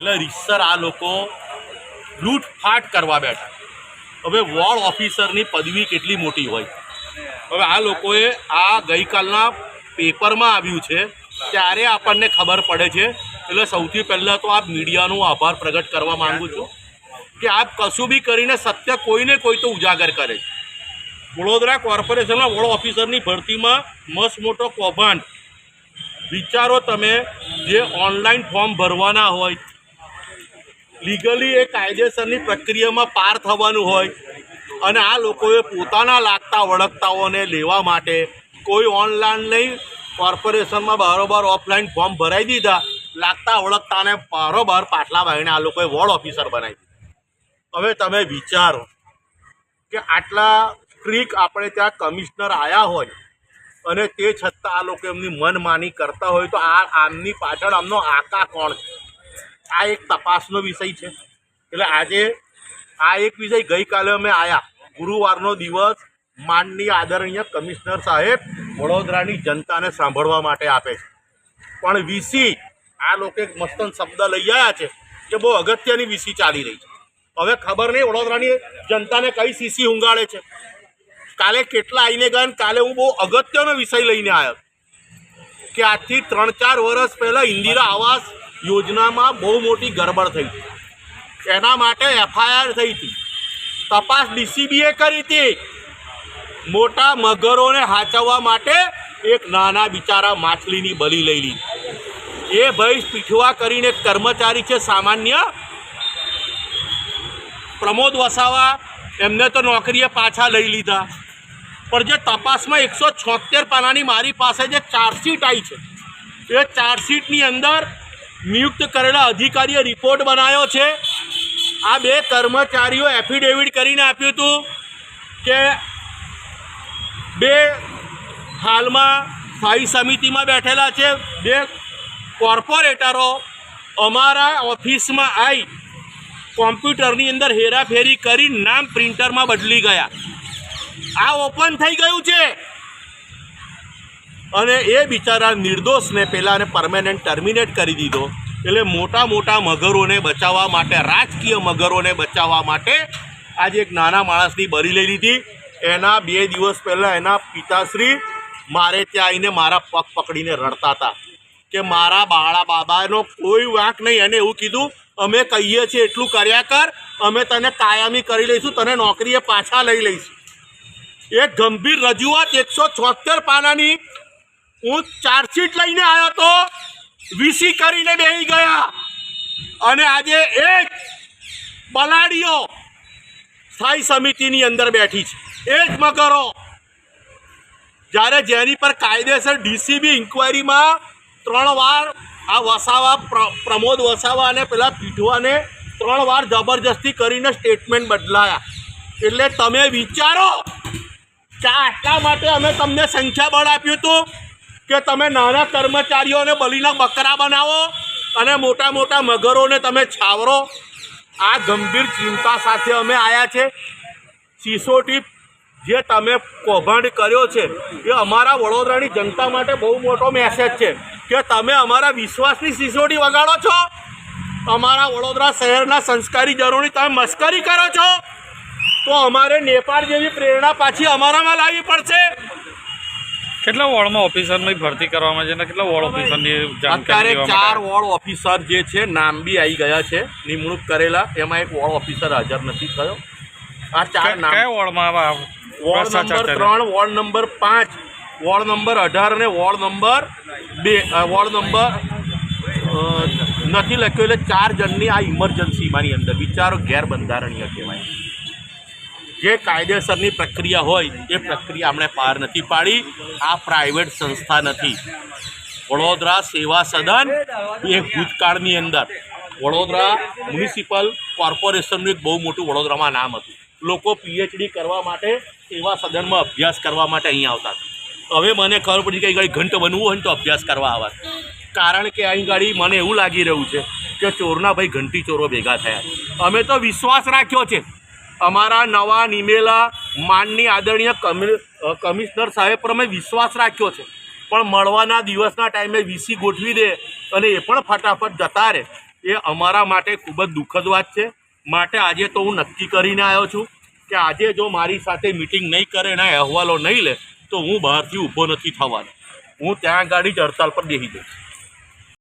એટલે રીતસર આ લોકો લૂંટફાટ કરવા બેઠા. હવે વોર્ડ ઓફિસરની પદવી કેટલી મોટી હોય. હવે આ લોકોએ આ ગઈકાલના પેપરમાં આવ્યું છે ત્યારે આપણને ખબર પડે છે. એટલે સૌથી પહેલાં તો આપ મીડિયાનો આભાર પ્રગટ કરવા માગું છું કે આપ કશું બી કરીને સત્ય કોઈને કોઈ તો ઉજાગર કરે છે. વડોદરા કોર્પોરેશનના વોર્ડ ઓફિસરની ભરતીમાં મસ્ત મોટો કૌભાંડ. વિચારો તમે, જે ઓનલાઈન ફોર્મ ભરવાના હોય, લીગલી એ કાયદેસરની પ્રક્રિયામાં પાર થવાનું હોય, અને આ લોકોએ પોતાના લાગતા વળગતાઓને લેવા માટે કોઈ ઓનલાઈન નહીં, કોર્પોરેશનમાં બારોબાર ઓફલાઈન ફોર્મ ભરાઈ દીધા. લાગતા વળગતાને બારોબાર પાટલા બાંધીને આ લોકોએ વોર્ડ ઓફિસર બનાવી દીધા. હવે તમે વિચારો કે આટલા સ્ટ્રીક આપણે ત્યાં કમિશનર આવ્યા હોય અને તે છતાં આ લોકો એમની મનમાની કરતા હોય તો આમની પાછળ આમનો આકા કોણ છે? આ એક તપાસનો વિષય છે. એટલે આજે આ એક વિષય ગઈકાલે અમે આવ્યા, ગુરુવારનો દિવસ માનનીય આદરણીય કમિશનર સાહેબ વડોદરાની જનતાને સાંભળવા માટે આપે છે. પણ વીસી આ લોકો એક મસ્તન શબ્દ લઈ આવ્યા છે કે બહુ અગત્યની વીસી ચાલી રહી છે. હવે ખબર નહીં વડોદરાની જનતાને કઈ સીસી ઊંઘાડે છે. કાલે કેટલા આવીને ગયા. કાલે હું બહુ અગત્યનો વિષય લઈને આવ્યો કે આજથી 3-4 વર્ષ પહેલાં ઇન્દિરા આવાસ યોજનામાં બહુ મોટી ગરબડ થઈ હતી. એના માટે FIR થઈ હતી. તપાસ DCBએ કરી હતી. મોટા મગરોને હાચવવા માટે એક નાના બિચારા માછલીની બલી લઈ લીધી. એ ભાઈ પીઠવા કરીને કર્મચારી છે સામાન્ય, પ્રમોદ વસાવા, એમને તો નોકરીએ પાછા લઈ લીધા. પણ જે તપાસમાં 176 પાનાની મારી પાસે જે ચાર્જશીટ આવી છે, એ ચાર્જશીટની અંદર નિયુક્ત કરેલા અધિકારીએ રિપોર્ટ બનાવ્યો છે. આ બે કર્મચારીઓ એફિડેવિટ કરીને આપ્યું હતું કે બે હાલમાં સ્થાયી સમિતિમાં બેઠેલા છે, બે કોર્પોરેટરો અમારા ઓફિસમાં આવી કોમ્પ્યુટરની અંદર હેરાફેરી કરી નામ પ્રિન્ટરમાં બદલી ગયા. આ ઓપન થઈ ગયું છે. અને એ બિચારા નિર્દોષને પહેલાંને પરમેનન્ટ ટર્મિનેટ કરી દીધો. એટલે મોટા મોટા મગરોને બચાવવા માટે, રાજકીય મગરોને બચાવવા માટે આજે એક નાના માણસની બરી લઈ લીધી. એના 2 દિવસ પહેલાં એના પિતાશ્રી મારે ત્યાં આવીને મારા પગ પકડીને રડતા હતા કે મારા બાળા બાબાનો કોઈ વાંક નહીં. એને એવું કીધું, અમે કહીએ છીએ એટલું કર્યા કર, અમે તને કાયમી કરી લઈશું, તને નોકરીએ પાછા લઈ લઈશું. એક ગંભીર રજૂઆત 176 પાનાની હું ચાર્જશીટ લઈને આવ્યો તો, વીસી કરીને બેસી ગયા. અને આજે એક બલાડીઓ સ્થાયી સમિતિની અંદર બેઠી છે, એ જ મગરો. જ્યારે જેની પર કાયદેસર DCB ઇન્કવાયરીમાં 3 વાર આ વસાવા, પ્રમોદ વસાવા અને પેલા પીઠવાને 3 વાર જબરજસ્તી કરીને સ્ટેટમેન્ટ બદલાયા. એટલે તમે વિચારો કે આટલા માટે અમે તમને સંખ્યાબળ આપ્યું હતું કે તમે નાના કર્મચારીઓને બલીના બકરા બનાવો અને મોટા મોટા મગરોને તમે છાવરો. આ ગંભીર ચિંતા સાથે અમે આવ્યા છે. સિસોટી જે તમે કૌભાંડ કર્યો છે એ અમારા વડોદરાની જનતા માટે બહુ મોટો મેસેજ છે કે તમે અમારા વિશ્વાસની સિસોટી વગાડો છો. અમારા વડોદરા શહેરના સંસ્કારી જનોની તમે મસ્કરી કરો છો. તો અમારે નેપાળ જેવી પ્રેરણા પાછી અમારામાં લાવવી પડશે. કેટલા વોર્ડમાં ઓફિસરની ભરતી કરવામાં છે અને કેટલા વોર્ડ ઓફિસરની અત્યારે 4 વોર્ડ ઓફિસર જે છે નામ બી આવી ગયા છે નિમણૂક કરેલા. એમાં એક વોર્ડ ઓફિસર હાજર નથી થયો. આ 4 નામ કયા વોર્ડમાં? Ward number 3, ward number 5, ward number 18 અને વોર્ડ નંબર 2. વોર્ડ નંબર નથી લખ્યો. એટલે 4 જણની આ ઇમરજન્સીમાંની અંદર. વિચારો, ગેરબંધારણીય કહેવાય. જે કાયદેસરની પ્રક્રિયા હોય એ પ્રક્રિયા આપણે પાર નથી પાડી. આ પ્રાઇવેટ સંસ્થા નથી. વડોદરા સેવા સદન એ ભૂતકાળની અંદર વડોદરા મ્યુનિસિપલ કોર્પોરેશનનું એક બહુ મોટું વડોદરામાં નામ હતું. લોકો PhD કરવા માટે સેવા સદનમાં અભ્યાસ કરવા માટે અહીં આવતા. હવે મને ખબર પડી કે અહીં ગાડી ઘંટ બનવું હોય ને તો અભ્યાસ કરવા આવવા. કારણ કે અહીં ગાડી મને એવું લાગી રહ્યું છે કે ચોરના ભાઈ ઘંટી ચોરો ભેગા થયા. અમે તો વિશ્વાસ રાખ્યો છે અમારા નવા નિમેલા માનની આદરણીય કમિશનર સાહેબ પર અમે વિશ્વાસ રાખ્યો છે. પણ મળવાના દિવસના ટાઈમે વીસી ગોઠવી દે અને એ પણ ફટાફટ જતા રહે. એ અમારા માટે ખૂબ જ દુઃખદ વાત છે. માટે આજે તો હું નક્કી કરીને આવ્યો છું કે આજે જો મારી સાથે મિટિંગ નહીં કરે એના અહેવાલો નહીં લે તો હું બહારથી ઊભો નથી થવાનો. હું ત્યાં ગાડી જ હડતાલ પર બેસી જઈશ.